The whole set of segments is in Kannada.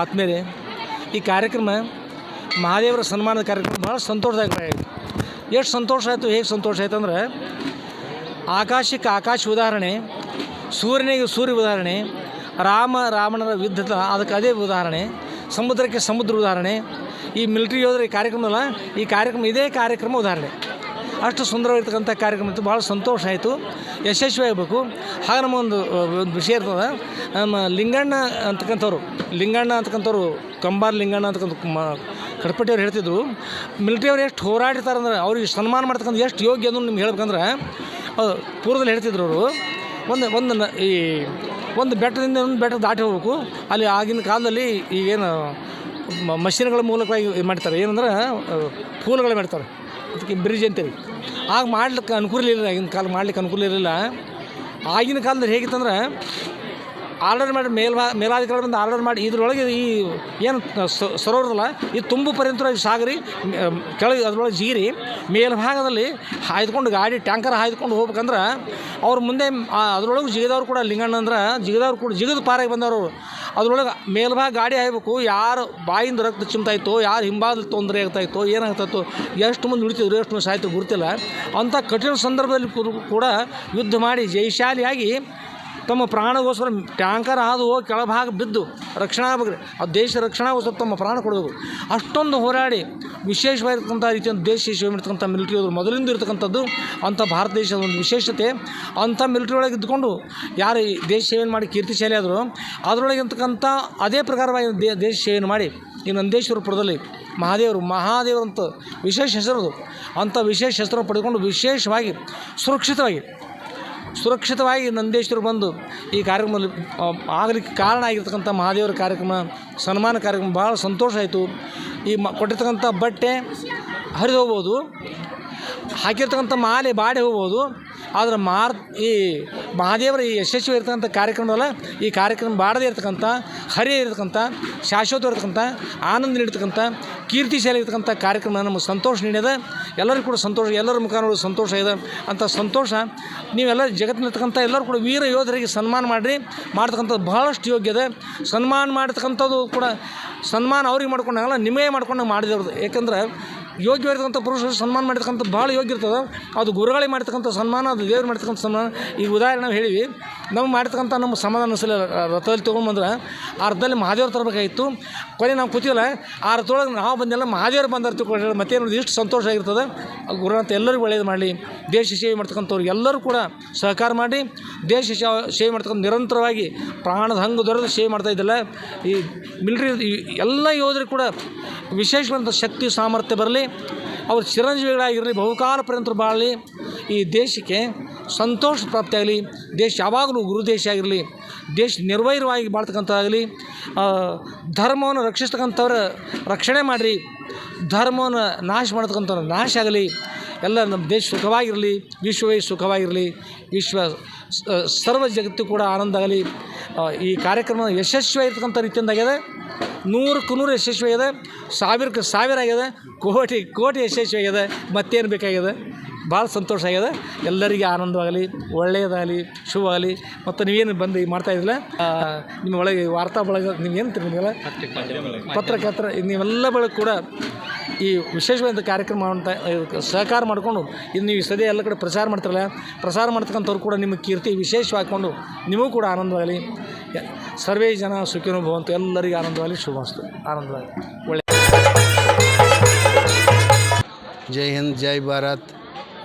ಆತ್ಮೀಯರೇ, ಈ ಕಾರ್ಯಕ್ರಮ ಮಹಾದೇವರ ಸನ್ಮಾನದ ಕಾರ್ಯಕ್ರಮ ಭಾಳ ಸಂತೋಷದಾಯಕ. ಎಷ್ಟು ಸಂತೋಷ ಆಯಿತು, ಹೇಗೆ ಸಂತೋಷ ಆಯಿತು ಅಂದ್ರೆ, ಆಕಾಶಕ್ಕೆ ಆಕಾಶ ಉದಾಹರಣೆ, ಸೂರ್ಯನಿಗೆ ಸೂರ್ಯ ಉದಾಹರಣೆ, ರಾವಣರ ಯುದ್ಧದ ಅದಕ್ಕೆ ಅದೇ ಉದಾಹರಣೆ, ಸಮುದ್ರಕ್ಕೆ ಸಮುದ್ರ ಉದಾಹರಣೆ, ಈ ಮಿಲಿಟ್ರಿ ಯೋಧರ ಈ ಕಾರ್ಯಕ್ರಮ ಇದೇ ಕಾರ್ಯಕ್ರಮ ಉದಾಹರಣೆ. ಅಷ್ಟು ಸುಂದರವಾಗಿರ್ತಕ್ಕಂಥ ಕಾರ್ಯಕ್ರಮ ಇತ್ತು. ಭಾಳ ಸಂತೋಷ ಆಯಿತು, ಯಶಸ್ವಿ ಆಗಬೇಕು. ಹಾಗೆ ನಮ್ಮ ಒಂದು ವಿಷಯ ಇರ್ತದೆ. ನಮ್ಮ ಲಿಂಗಣ್ಣ ಅಂತಕ್ಕಂಥವ್ರು ಕಂಬಾರ ಲಿಂಗಣ್ಣ ಅಂತಕ್ಕಂಥ ಕಡಪಟ್ಟಿಯವ್ರು ಹೇಳ್ತಿದ್ರು, ಮಿಲಿಟ್ರಿಯವ್ರು ಎಷ್ಟು ಹೋರಾಡ್ತಾರೆ ಅಂದ್ರೆ ಅವ್ರಿಗೆ ಸನ್ಮಾನ ಮಾಡ್ತಕ್ಕಂಥ ಎಷ್ಟು ಯೋಗ್ಯ ಅನ್ನೋದು ನಿಮ್ಗೆ ಹೇಳ್ಬೇಕಂದ್ರೆ, ಪೂರ್ವದಲ್ಲಿ ಹೇಳ್ತಿದ್ರು ಅವರು, ಒಂದು ಬೆಟ್ಟದಿಂದ ಒಂದು ಬೆಟ್ಟ ದಾಟಿ ಹೋಗ್ಬೇಕು. ಅಲ್ಲಿ ಆಗಿನ ಕಾಲದಲ್ಲಿ ಈಗೇನು ಮಷಿನ್ಗಳ ಮೂಲಕವಾಗಿ ಮಾಡ್ತಾರೆ, ಏನಂದ್ರೆ ಫೂಲ್ಗಳು ಮಾಡ್ತಾರೆ, ಅದಕ್ಕೆ ಬ್ರಿಡ್ಜ್ ಅಂತೇಳಿ. ಆಗ ಮಾಡ್ಲಿಕ್ಕೆ ಅನುಕೂಲ ಇರಲಿಲ್ಲ, ಆಗಿನ ಕಾಲ ಮಾಡ್ಲಿಕ್ಕೆ ಅನುಕೂಲ ಇರಲಿಲ್ಲ. ಆಗಿನ ಕಾಲದಲ್ಲಿ ಹೇಗಿತ್ತಂದ್ರೆ, ಆರ್ಡರ್ ಮಾಡಿ ಮೇಲಾಧಿಕಾರಿ ಬಂದು ಆರ್ಡರ್ ಮಾಡಿ ಇದ್ರೊಳಗೆ ಈ ಏನು ಸರೋವರದಲ್ಲ ಇದು ತುಂಬು ಪರ್ಯಂತವಾಗಿ ಸಾಗರಿ ಕೆಳಗೆ ಅದ್ರೊಳಗೆ ಜೀರಿ ಮೇಲ್ಭಾಗದಲ್ಲಿ ಹಾಯ್ದುಕೊಂಡು ಗಾಡಿ ಟ್ಯಾಂಕರ್ ಹಾಯ್ದುಕೊಂಡು ಹೋಗ್ಬೇಕಂದ್ರೆ ಅವ್ರ ಮುಂದೆ ಅದ್ರೊಳಗೆ ಜಿಗಿದವ್ರು ಕೂಡ ಲಿಂಗಣ್ಣ ಅಂದ್ರೆ ಜಿಗಿದು ಪಾರಾಗಿ ಬಂದವರು. ಅದ್ರೊಳಗೆ ಮೇಲ್ಭಾಗ ಗಾಡಿ ಹಾಯ್ಬೇಕು, ಯಾರು ಬಾಯಿಂದ ರಕ್ತ ಚಿಮ್ತಾಯಿತ್ತು, ಯಾರು ಹಿಂಭಾಗದಲ್ಲಿ ತೊಂದರೆ ಆಗ್ತಾಯಿತ್ತು, ಏನಾಗ್ತಾಯಿತ್ತು, ಎಷ್ಟು ಮಂದಿ ಉಳಿತಿದ್ರು, ಎಷ್ಟು ಮಂದಿ ಸಾಯ್ತು ಗುರುತಿಲ್ಲ. ಅಂಥ ಕಠಿಣ ಸಂದರ್ಭದಲ್ಲಿ ಕೂಡ ಯುದ್ಧ ಮಾಡಿ ಜಯಶಾಲಿಯಾಗಿ ತಮ್ಮ ಪ್ರಾಣಗೋಸ್ಕರ ಟ್ಯಾಂಕರ್ ಹಾದು ಹೋಗಿ ಕೆಳಭಾಗ ಬಿದ್ದು ರಕ್ಷಣಾ ಆಗಬೇಕು. ಆ ದೇಶ ರಕ್ಷಣಾಗೋಸ್ಕರ ತಮ್ಮ ಪ್ರಾಣ ಕೊಡಬೇಕು. ಅಷ್ಟೊಂದು ಹೋರಾಡಿ ವಿಶೇಷವಾಗಿರ್ತಕ್ಕಂಥ ರೀತಿಯಿಂದ ದೇಶ ಸೇವೆ ಮಾಡ್ತಕ್ಕಂಥ ಮಿಲಿಟ್ರಿ ಅವರು ಮೊದಲಿಂದ ಇರತಕ್ಕಂಥದ್ದು. ಅಂಥ ಭಾರತ ದೇಶದ ಒಂದು ವಿಶೇಷತೆ. ಅಂಥ ಮಿಲಿಟ್ರಿ ಒಳಗೆ ಇದ್ದುಕೊಂಡು ಯಾರು ದೇಶ ಸೇವೆ ಮಾಡಿ ಕೀರ್ತಿಶಾಲಿ ಆದರೂ ಅದರೊಳಗೆ ಇರ್ತಕ್ಕಂಥ ಅದೇ ಪ್ರಕಾರವಾಗಿ ದೇಶ ಸೇವೆ ಮಾಡಿ ಈ ನಂದೇಶ್ವರಪುರದಲ್ಲಿ ಮಹಾದೇವರು ಅಂತ ವಿಶೇಷ ಹೆಸರು. ಅಂಥ ವಿಶೇಷ ಹೆಸರು ಪಡೆದುಕೊಂಡು ವಿಶೇಷವಾಗಿ ಸುರಕ್ಷಿತವಾಗಿ ನಂದೇಶ್ವರು ಬಂದು ಈ ಕಾರ್ಯಕ್ರಮದಲ್ಲಿ ಆಗಲಿಕ್ಕೆ ಕಾರಣ ಆಗಿರ್ತಕ್ಕಂಥ ಮಹಾದೇವರ ಕಾರ್ಯಕ್ರಮ, ಸನ್ಮಾನ ಕಾರ್ಯಕ್ರಮ ಭಾಳ ಸಂತೋಷ ಆಯಿತು. ಈ ಕೊಟ್ಟಿರ್ತಕ್ಕಂಥ ಬಟ್ಟೆ ಹರಿದು ಹೋಗ್ಬೋದು, ಹಾಕಿರ್ತಕ್ಕಂಥ ಮಾಲೆ ಬಾಡಿ ಹೋಗ್ಬೋದು, ಆದರೆ ಈ ಮಹಾದೇವರ ಈ ಯಶಸ್ವಿ ಇರ್ತಕ್ಕಂಥ ಕಾರ್ಯಕ್ರಮದಲ್ಲ, ಈ ಕಾರ್ಯಕ್ರಮ ಬಾಡದೇ ಇರ್ತಕ್ಕಂಥ, ಹರಿಯ ಇರ್ತಕ್ಕಂಥ, ಶಾಶ್ವತ ಇರ್ತಕ್ಕಂಥ, ಆನಂದ ನೀಡ್ತಕ್ಕಂಥ, ಕೀರ್ತಿಶಾಲಿ ಇರ್ತಕ್ಕಂಥ ಕಾರ್ಯಕ್ರಮ ನಮಗೆ ಸಂತೋಷ ನೀಡಿದೆ. ಎಲ್ಲರಿಗೂ ಕೂಡ ಸಂತೋಷ, ಎಲ್ಲರ ಮುಖ ನೋಡಿ ಸಂತೋಷ ಇದೆ. ಅಂಥ ಸಂತೋಷ ನೀವೆಲ್ಲ ಜಗತ್ತಿನರ್ತಕ್ಕಂಥ ಎಲ್ಲರೂ ಕೂಡ ವೀರ ಯೋಧರಿಗೆ ಸನ್ಮಾನ ಮಾಡ್ತಕ್ಕಂಥದ್ದು ಬಹಳಷ್ಟು ಯೋಗ್ಯದೆ. ಸನ್ಮಾನ ಮಾಡ್ತಕ್ಕಂಥದ್ದು ಕೂಡ ಸನ್ಮಾನ ಅವ್ರಿಗೆ ಮಾಡ್ಕೊಂಡಾಗಲ್ಲ, ನಿಮಗೇ ಮಾಡ್ಕೊಂಡು ಮಾಡಿದವ್ರದ್ದು. ಯಾಕಂದ್ರೆ ಯೋಗ್ಯವಾಗಿರ್ತಕ್ಕಂಥ ಪುರುಷರು ಸನ್ಮಾನ ಮಾಡಿರ್ತಕ್ಕಂಥ ಭಾಳ ಯೋಗ್ಯ ಇರ್ತದೆ. ಅದು ಗುರುಗಳಿಗೆ ಮಾಡ್ತಕ್ಕಂಥ ಸನ್ಮಾನ, ಅದು ದೇವ್ರು ಮಾಡ್ತಕ್ಕಂಥ ಸನ್ಮಾನ. ಈಗ ಉದಾಹರಣೆ ನಾವು ಹೇಳಿವಿ, ನಮ್ಗೆ ಮಾಡ್ತಕ್ಕಂಥ ನಮ್ಮ ಸಮಾಧಾನ ಅನಿಸಲಿಲ್ಲ, ರಥದಲ್ಲಿ ತೊಗೊಂಡ್ಬಂದ್ರೆ ಆ ರಥದಲ್ಲಿ ಮಹಾದೇವ್ರು ತರಬೇಕಾಗಿತ್ತು. ಕೊನೆ ನಾವು ಕೂತೀವಲ್ಲ, ಆ ರಥದೊಳಗೆ ನಾವು ಬಂದೆಲ್ಲ ಮಹಾದೇವ್ರು ಬಂದಾರ ತಿಳ್ಕೊಂಡ್ರೆ ಮತ್ತೇನು ಇಷ್ಟು ಸಂತೋಷ ಆಗಿರ್ತದೆ. ಗುರುನಾಥ ಎಲ್ಲರಿಗೂ ಒಳ್ಳೇದು ಮಾಡಲಿ. ದೇಶ ಸೇವೆ ಮಾಡ್ತಕ್ಕಂಥವ್ರು ಎಲ್ಲರೂ ಕೂಡ ಸಹಕಾರ ಮಾಡಿ ದೇಶ ಸೇವೆ ಮಾಡ್ತಕ್ಕಂಥ ನಿರಂತರವಾಗಿ ಪ್ರಾಣದ ಹಂಗು ದೊರೆದು ಸೇವೆ ಮಾಡ್ತಾಯಿದ್ದಲ್ಲ. ಈ ಮಿಲಿಟ್ರಿ ಎಲ್ಲ ಯೋಧರು ಕೂಡ ವಿಶೇಷವಾದಂಥ ಶಕ್ತಿ ಸಾಮರ್ಥ್ಯ ಬರಲಿ, ಅವ್ರ ಚಿರಂಜೀವಿಗಳಾಗಿರಲಿ, ಬಹುಕಾಲ ಪರ್ಯಂತ ಬಾಳಲಿ, ಈ ದೇಶಕ್ಕೆ ಸಂತೋಷ ಪ್ರಾಪ್ತಿಯಾಗಲಿ, ದೇಶ ಯಾವಾಗಲೂ ಗುರುದೇಶ ಆಗಿರಲಿ, ದೇಶ ನಿರ್ವೈರವಾಗಿ ಬಾಳ್ತಕ್ಕಂಥದ್ದಾಗಲಿ, ಧರ್ಮವನ್ನು ರಕ್ಷಿಸ್ತಕ್ಕಂಥವ್ರ ರಕ್ಷಣೆ ಮಾಡಿರಿ, ಧರ್ಮವನ್ನು ನಾಶ ಮಾಡ್ತಕ್ಕಂಥವ್ರ ನಾಶ ಆಗಲಿ, ಎಲ್ಲ ನಮ್ಮ ದೇಶ ಸುಖವಾಗಿರಲಿ, ವಿಶ್ವವೇ ಸುಖವಾಗಿರಲಿ, ಸರ್ವ ಜಗತ್ತು ಕೂಡ ಆನಂದ ಆಗಲಿ. ಈ ಕಾರ್ಯಕ್ರಮ ಯಶಸ್ವಿಯಾಗಿರ್ತಕ್ಕಂಥ ರೀತಿಯಿಂದಾಗಿದೆ. 100ಕ್ಕೆ 100 ಯಶಸ್ವಿಯಾಗಿದೆ, 1000ಕ್ಕೆ 1000 ಆಗಿದೆ, ಕೋಟಿ ಯಶಸ್ವಿಯಾಗಿದೆ. ಮತ್ತೇನು ಬೇಕಾಗಿದೆ? ಭಾಳ ಸಂತೋಷ ಆಗಿದೆ. ಎಲ್ಲರಿಗೆ ಆನಂದವಾಗಲಿ, ಒಳ್ಳೆಯದಾಗಲಿ, ಶುಭವಾಗಲಿ. ಮತ್ತು ನೀವೇನು ಬಂದು ಈಗ ಮಾಡ್ತಾಯಿದ್ದಿಲ್ಲ, ನಿಮ್ಮ ಒಳಗೆ ವಾರ್ತಾ ಬಳಗ ನೀವೇನು ನಿಮಗೆಲ್ಲ ಪತ್ರಕರ್ತರ ನೀವೆಲ್ಲ ಬಳಗ ಕೂಡ ಈ ವಿಶೇಷವಾದ ಕಾರ್ಯಕ್ರಮ ಅಂತ ಸಹಕಾರ ಮಾಡಿಕೊಂಡು ಇದು ನೀವು ಸದ್ಯ ಎಲ್ಲ ಕಡೆ ಪ್ರಚಾರ ಮಾಡ್ತಾರಲ್ಲ, ಪ್ರಸಾರ ಮಾಡ್ತಕ್ಕಂಥವ್ರು ಕೂಡ ನಿಮ್ಮ ಕೀರ್ತಿ ವಿಶೇಷವಾಗಿಕೊಂಡು ನಿಮಗೂ ಕೂಡ ಆನಂದವಾಗಲಿ. ಸರ್ವೇ ಜನ ಸುಖಿನೋ ಭವಂತು. ಎಲ್ಲರಿಗೂ ಆನಂದವಾಗಲಿ, ಶುಭಾಸ್ತು, ಆನಂದವಾಗಿ ಒಳ್ಳೆ. ಜೈ ಹಿಂದ್, ಜೈ ಭಾರತ್.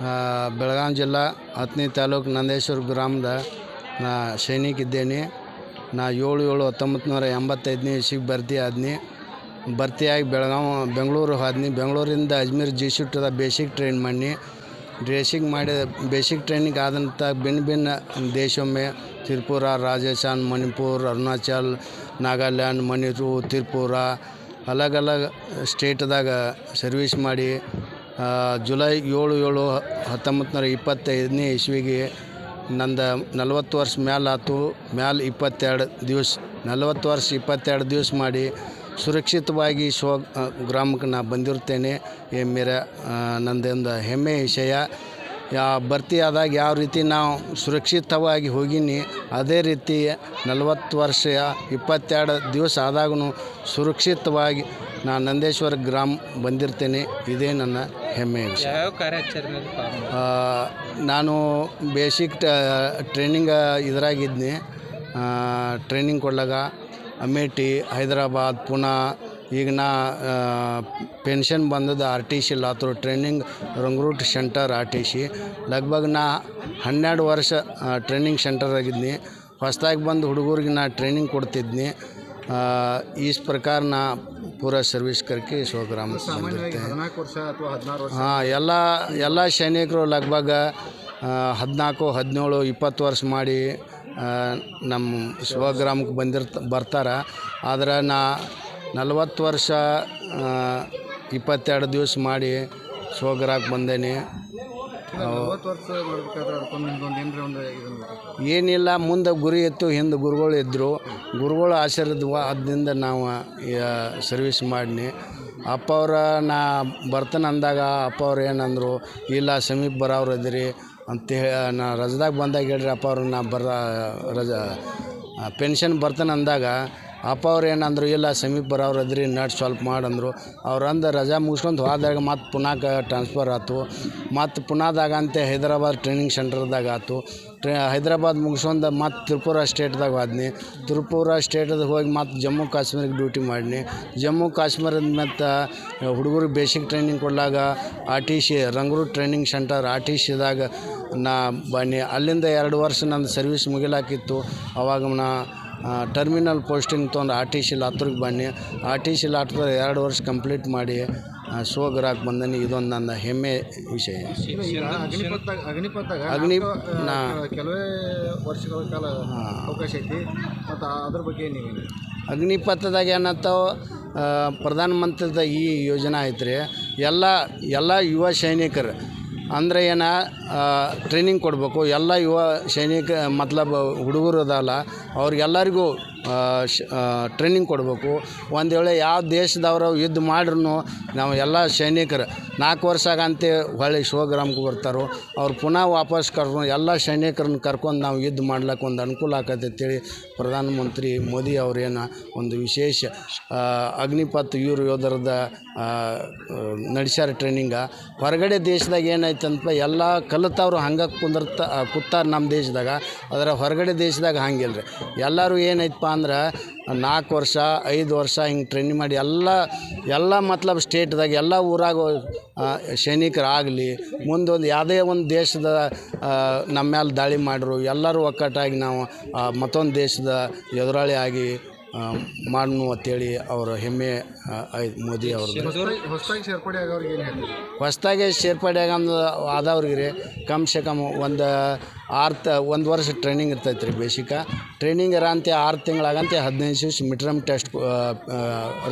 ಬೆಳಗಾವಿ ಜಿಲ್ಲಾ ಹತ್ತನೇ ತಾಲೂಕು ನಂದೇಶ್ವರ ಗ್ರಾಮದ ನಾ ಸೈನಿಕ ಇದ್ದೇನೆ. ನಾ 7/7/1985 ಇಸ್ವಿಗೆ ಭರ್ತಿಯಾಗಿ ಬೆಂಗಳೂರು ಹೋದ್ನಿ. ಬೆಂಗಳೂರಿಂದ ಅಜ್ಮೀರ್ ಜಿ ಶಿಫ್ಟದ ಬೇಸಿಕ್ ಟ್ರೈನ್ ಬೇಸಿಕ್ ಟ್ರೈನಿಂಗ್ ಆದಂಥ ಭಿನ್ನ ದೇಶೋं में त्रिपुरा, राजस्थान, मणिपुर, अरुणाचल, नागालैंड, मणिपुर, त्रिपुरा अलग अलग स्टेटದಾಗ ಸರ್ವಿಸ್ ಮಾಡಿ ಜುಲೈ 7/7/1925 ಇಸ್ವಿಗೆ ನಂದು 40 ವರ್ಷ ಮ್ಯಾಲಾತು. 22 ದಿವಸ 40 ವರ್ಷ 22 ದಿವಸ ಮಾಡಿ ಸುರಕ್ಷಿತವಾಗಿ ಗ್ರಾಮಕ್ಕೆ ನಾ ಬಂದಿರ್ತೇನೆ. ಮೇರ ನಂದೊಂದು ಹೆಮ್ಮೆ ವಿಷಯ. ಭರ್ತಿ ಆದಾಗ ಯಾವ ರೀತಿ ನಾವು ಸುರಕ್ಷಿತವಾಗಿ ಹೋಗೀನಿ ಅದೇ ರೀತಿ 40 ವರ್ಷ 22 ದಿವಸ ಆದಾಗೂ ಸುರಕ್ಷಿತವಾಗಿ ನಾನು ನಂದೇಶ್ವರ ಗ್ರಾಮ ಬಂದಿರ್ತೇನೆ. ಇದೇ ನನ್ನ ಹೆಮ್ಮೆಯ ವಿಷಯ. ಯಾವ ಕಾರ್ಯಾಚರಣೆ ನಾನು ಬೇಸಿಕ್ ಟ್ರೈನಿಂಗ್ ಇದ್ರಾಗಿದ್ನಿ. ಟ್ರೈನಿಂಗ್ ಕೊಡ್ಲಾಗ ಅಮೇಠಿ, ಹೈದರಾಬಾದ್, ಪುಣೆ. ಈಗ ನಾ ಪೆನ್ಷನ್ ಬಂದದ್ದು RTC ಲಾತೂರು ಟ್ರೈನಿಂಗ್ ರಂಗ್ರೂಟ್ ಸೆಂಟರ್ RTC. ಲಗ್ಭಗ್ ನಾ 12 ವರ್ಷ ಟ್ರೈನಿಂಗ್ ಸೆಂಟರ್ ಆಗಿದ್ನಿ. ಹೊಸದಾಗಿ ಬಂದು ಹುಡುಗರಿಗೆ ನಾ ಟ್ರೈನಿಂಗ್ ಕೊಡ್ತಿದ್ನಿ. इस प्रकार ना पूरा सर्विस करके स्वग्राम ಬಂದಿರ್ತೆ. ಹಾಂ, ಎಲ್ಲ ಸೈನಿಕರು ಲಗ್ಭಗ್ 14, 17, 20 ವರ್ಷ ಮಾಡಿ ನಮ್ಮ ಸ್ವಗ್ರಾಮಕ್ಕೆ ಬರ್ತಾರೆ. ಆದರೆ ನಾ 40 ವರ್ಷ 22 ದಿವಸ ಮಾಡಿ ಸ್ವಗ್ರಾಮಕ್ಕೆ ಬಂದೇನೆ. ಏನಿಲ್ಲ, ಮುಂದೆ ಗುರಿ ಇತ್ತು, ಹಿಂದೆ ಗುರುಗಳು ಇದ್ದರು. ಗುರುಗಳು ಆಶೀರ್ವಾದದಿಂದ ನಾವು ಸರ್ವಿಸ್ ಮಾಡೀನಿ. ಅಪ್ಪ ಅವ್ರ ನಾ ಬರ್ತಾನೆ ಅಂದಾಗ ಅಪ್ಪ ಅವ್ರು ಏನಂದರು, ಇಲ್ಲ ಸಮೀಪ ಬರೋರು ಇದ್ದೀರಿ ಅಂತೇಳಿ ನಾ ರಜದಾಗ ಬಂದಾಗ ಹೇಳ್ರಿ ಅಪ್ಪ ಅವ್ರು ನಾ ಪೆನ್ಷನ್ ಬರ್ತಾನೆ ಅಂದಾಗ ಅಪ್ಪ ಅವ್ರು ಏನಂದ್ರು, ಇಲ್ಲ ಸಮೀಪ ಬರೋರು ಇದ್ರಿ ನಟ್ ಸ್ವಲ್ಪ ಮಾಡಂದರು. ಅವ್ರು ಅಂದು ರಜಾ ಮುಗಿಸ್ಕೊಂಡು ಹೋದಾಗ ಮತ್ತು ಪುನಾಕ ಟ್ರಾನ್ಸ್ಫರ್ ಆಯ್ತು. ಮತ್ತು ಪುನಾದಾಗ ಅಂತೆ ಹೈದರಾಬಾದ್ ಟ್ರೈನಿಂಗ್ ಸೆಂಟರ್ದಾಗ ಆಯ್ತು. ಹೈದರಾಬಾದ್ ಮುಗಿಸ್ಕೊಂಡು ಮತ್ತು ತ್ರಿಪುರ ಸ್ಟೇಟ್ದಾಗ ಹೋದ್ನಿ. ತ್ರಿಪುರ ಸ್ಟೇಟ್ದಾಗ ಹೋಗಿ ಮತ್ತು ಜಮ್ಮು ಕಾಶ್ಮೀರಕ್ಕೆ ಡ್ಯೂಟಿ ಮಾಡೀನಿ. ಜಮ್ಮು ಕಾಶ್ಮೀರದ ಮತ್ತು ಹುಡುಗರಿಗೆ ಬೇಸಿಕ್ ಟ್ರೈನಿಂಗ್ ಕೊಡಲಾಗ RTC ರಂಗ್ರೂಟ್ ಟ್ರೈನಿಂಗ್ ಸೆಂಟರ್ RTCದಾಗ ನಾ ಬನ್ನಿ. ಅಲ್ಲಿಂದ 2 ವರ್ಷ ನಂದು ಸರ್ವಿಸ್ ಮುಗಿಲಾಕಿತ್ತು. ಅವಾಗ ನಾ ಟರ್ಮಿನಲ್ ಪೋಸ್ಟಿಂಗ್ ತೊಗೊಂಡು RTC ಲಾತೂರಿಗೆ ಬನ್ನಿ. RTC ಲಾತೂರು 2 ವರ್ಷ ಕಂಪ್ಲೀಟ್ ಮಾಡಿ ಸ್ವಗ್ರಾಮಕ್ಕೆ ಬಂದೀನಿ. ಇದೊಂದು ನನ್ನ ಹೆಮ್ಮೆ ವಿಷಯ. ಕೆಲವೇ ವರ್ಷಗಳ ಕಾಲ ಅವಕಾಶ ಐತಿ, ಮತ್ತು ಅದ್ರ ಬಗ್ಗೆ ನೀವೇನು? ಅಗ್ನಿಪಥದಾಗ ಏನತ್ತಾವ, ಪ್ರಧಾನಮಂತ್ರಿದ ಈ ಯೋಜನೆ ಐತ್ರಿ. ಎಲ್ಲ ಯುವ ಸೈನಿಕರು ಅಂದರೆ ಟ್ರೈನಿಂಗ್ ಕೊಡಬೇಕು. ಎಲ್ಲ ಯುವ ಸೈನಿಕ ಮತ್ಲಬ್ ಹುಡುಗರು ಅದಲ್ಲ, ಅವ್ರಿಗೆಲ್ಲರಿಗೂ ಟ್ರೈನಿಂಗ್ ಕೊಡಬೇಕು. ಒಂದು ವೇಳೆ ಯಾವ ದೇಶದವರು ಯುದ್ಧ ಮಾಡ್ರೂ ನಾವು ಎಲ್ಲ ಸೈನಿಕರು 4 ವರ್ಷ ಆಗಂತೆ ಹೊಳ್ಳಿ ಸ್ವಗ್ರಾಮಕ್ಕೆ ಬರ್ತಾರೋ, ಅವ್ರು ಪುನಃ ವಾಪಸ್ ಕರ್ಕೊಂಡು ಎಲ್ಲ ಸೈನಿಕರನ್ನ ಕರ್ಕೊಂಡು ನಾವು ಯುದ್ಧ ಮಾಡ್ಲಿಕ್ಕೆ ಒಂದು ಅನುಕೂಲ ಆಕೈತೆ ಅಂತೇಳಿ ಪ್ರಧಾನಮಂತ್ರಿ ಮೋದಿ ಅವ್ರೇನು ಒಂದು ವಿಶೇಷ ಅಗ್ನಿಪಥ್ ಯೋಧರದ ನಡೆಸ್ಯಾರ ಟ್ರೈನಿಂಗ. ಹೊರಗಡೆ ದೇಶದಾಗ ಏನಾಯ್ತಂತ ಎಲ್ಲ ಕಲಿತವ್ರು ಹಂಗೆ ಕೂತಾರೆ ನಮ್ಮ ದೇಶದಾಗ. ಅದರ ಹೊರಗಡೆ ದೇಶದಾಗ ಹಂಗಿಲ್ಲ ರೀ. ಎಲ್ಲರೂ ಏನೈತಪ್ಪ ಅಂದ್ರೆ 4 ವರ್ಷ 5 ವರ್ಷ ಹಿಂಗೆ ಟ್ರೈನಿಂಗ್ ಮಾಡಿ ಎಲ್ಲ ಮತ್ಲಬ್ ಸ್ಟೇಟ್ದಾಗ ಎಲ್ಲ ಊರಾಗ ಸೈನಿಕರಾಗಲಿ ಮುಂದೊಂದು ಯಾವುದೇ ಒಂದು ದೇಶದ ನಮ್ಮ ಮೇಲೆ ದಾಳಿ ಮಾಡಿದ್ರು ಎಲ್ಲರೂ ಒಕ್ಕಟ್ಟಾಗಿ ನಾವು ಮತ್ತೊಂದು ದೇಶದ ಎದುರಾಳಿ ಆಗಿ ಮಾಡ್ನು ಅಂತೇಳಿ ಅವರ ಹೆಮ್ಮೆ ಮೋದಿ ಅವ್ರದ್ದು. ಹೊಸದಾಗಿ ಸೇರ್ಪಡೆ ಆದವ್ರಿಗೆ ಕಮ್ ಸೆ ಕಮ್ ಒಂದು ವರ್ಷ ಟ್ರೈನಿಂಗ್ ಇರ್ತೈತೆ ರೀ. ಬೇಸಿಕ ಟ್ರೈನಿಂಗ್ ಇರೋಂತೆ 6 ತಿಂಗಳಾಗಂತೆ 15 ದಿವಸ ಮಿಡ್ರಮ್ ಟೆಸ್ಟ್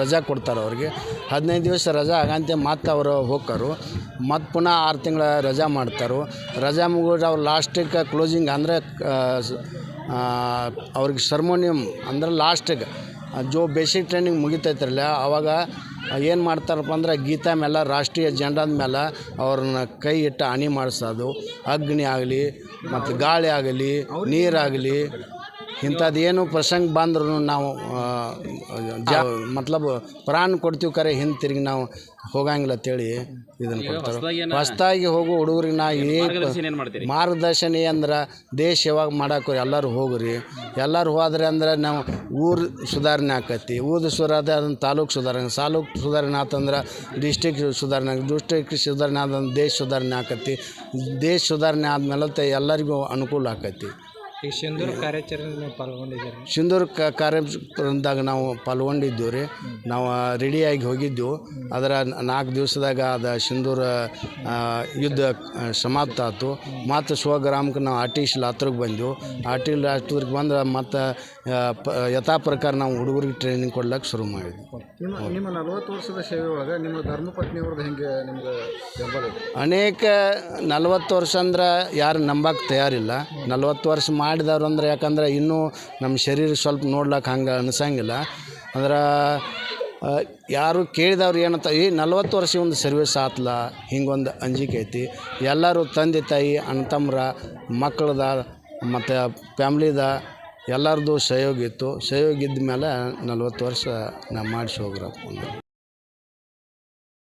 ರಜಾ ಕೊಡ್ತಾರೆ ಅವ್ರಿಗೆ. 15 ದಿವಸ ರಜಾ ಆಗಂತೆ ಮತ್ತು ಅವರು ಹೋಗ್ತಾರು. ಮತ್ತು ಪುನಃ 6 ತಿಂಗಳ ರಜಾ ಮಾಡ್ತಾರೆ. ರಜಾ ಮುಗಿದ್ರೆ ಅವ್ರು ಲಾಸ್ಟಿಗೆ ಕ್ಲೋಸಿಂಗ್ ಅಂದರೆ ಅವ್ರಿಗೆ ಸರ್ಮೋನಿಯಮ್ ಅಂದ್ರೆ ಲಾಸ್ಟಿಗೆ ಜೋ ಬೇಸಿಕ್ ಟ್ರೈನಿಂಗ್ ಮುಗಿತೈತ್ರಲ್ಲ ಅವಾಗ ಏನು ಮಾಡ್ತಾರಪ್ಪ ಅಂದ್ರೆ ಗೀತಾ ಮೇಲೆ ರಾಷ್ಟ್ರೀಯ ಜೆಂಡಾದ ಮೇಲೆ ಅವ್ರನ್ನ ಕೈ ಇಟ್ಟು ಹಾನಿ ಮಾಡಿಸೋದು. ಅಗ್ನಿ ಆಗಲಿ ಮತ್ತು ಗಾಳಿ ಆಗಲಿ ನೀರಾಗಲಿ ಇಂಥದ್ದು ಏನು ಪ್ರಸಂಗ ಬಂದ್ರೂ ನಾವು ಮತ್ಲಬ್ ಪ್ರಾಣ ಕೊಡ್ತೀವಿ, ಕರೆ ಹಿಂದೆ ತಿರುಗಿ ನಾವು ಹೋಗಂಗಿಲ್ಲ ಅಂತೇಳಿ ಇದನ್ನು ಕೊಡ್ತಾರೆ. ಹೊಸದಾಗಿ ಹೋಗೋ ಹುಡುಗರಿಗೆ ನಾ ಮಾರ್ಗದರ್ಶನ ಅಂದ್ರೆ ದೇಶ ಯಾವಾಗ ಮಾಡಾಕೋರಿ ಎಲ್ಲರೂ ಹೋಗ್ರಿ. ಎಲ್ಲರೂ ಹೋದ್ರೆ ಅಂದ್ರೆ ನಾವು ಊರು ಸುಧಾರಣೆ ಆಕೈತಿ. ಊರು ಸುಧಾರಣೆ ಅದನ್ನು ತಾಲೂಕು ಸುಧಾರಣೆ ಆತಂದ್ರೆ ಡಿಸ್ಟಿಕ್ ಸುಧಾರಣೆ ಸುಧಾರಣೆ ಆದಂದ್ರೆ ದೇಶ ಸುಧಾರಣೆ ಆಕೈತಿ. ದೇಶ ಸುಧಾರಣೆ ಆದಮೇಲೆ ಎಲ್ಲರಿಗೂ ಅನುಕೂಲ ಆಕೈತಿ. ಈಗ ಸಿಂಧೂರು ಕಾರ್ಯಾಚರಣೆ ಪಾಲ್ಗೊಂಡಿದ್ದೀರಿ? ಸಿಂಧೂರು ಕಾರ್ಯಕ್ರಮದಾಗ ನಾವು ಪಾಲ್ಗೊಂಡಿದ್ದೀವಿ ರೀ. ನಾವು ರೆಡಿಯಾಗಿ ಹೋಗಿದ್ದೆವು. ಅದರ 4 ದಿವಸದಾಗ ಅದು ಸಿಂಧೂರು ಯುದ್ಧ ಸಮಾಪ್ತ ಆಯ್ತು. ಮತ್ತು ಸ್ವಗ್ರಾಮಕ್ಕೆ ನಾವು RTC ಲಾತೂರಿಗೆ ಬಂದೆವು. RTC ಲಾತೂರಿಗೆ ಬಂದ್ರೆ ಮತ್ತು ಯಥಾ ಪ್ರಕಾರ ನಾವು ಹುಡುಗರಿಗೆ ಟ್ರೈನಿಂಗ್ ಕೊಡ್ಲಿಕ್ಕೆ ಶುರು ಮಾಡಿದ್ವಿ. ನಿಮ್ಮ 40 ವರ್ಷದ ಸೇವೆ ಒಳಗೆ ನಿಮ್ಮ ಧರ್ಮಪತ್ನಿಯವ್ರದ್ದು ಹೆಂಗೆ ನಿಮ್ಗೆ ಬೆಂಬಲ? ಅನೇಕ 40 ವರ್ಷ ಅಂದ್ರೆ ಯಾರು ನಂಬಕ್ಕೆ ತಯಾರಿಲ್ಲ. 40 ವರ್ಷ ಮಾಡಿದವ್ರು ಅಂದ್ರೆ ಯಾಕಂದ್ರೆ ಇನ್ನೂ ನಮ್ಮ ಶರೀರ ಸ್ವಲ್ಪ ನೋಡ್ಲಿಕ್ಕೆ ಹಂಗೆ ಅನಿಸಂಗಿಲ್ಲ. ಅಂದ್ರೆ ಯಾರು ಕೇಳಿದವ್ರು ಏನಂತ 40 ವರ್ಷ ಒಂದು ಸರ್ವಿಸ್ ಆತ್ಲ ಹಿಂಗೊಂದು ಅಂಜಿಕೆ ಐತಿ. ಎಲ್ಲರೂ ತಂದೆ ತಾಯಿ ಅಣ್ಣ ತಮ್ಮರ ಮಕ್ಕಳದ ಮತ್ತು ಫ್ಯಾಮ್ಲಿದ ಎಲ್ಲರದು ಸಹಯೋಗ ಇತ್ತು. ಸಹಯೋಗ ಇದ್ದ ಮೇಲೆ 40 ವರ್ಷ ನಾ ಮಾಡಿಸಿ ಹೋಗ್ರಪ್ಪ.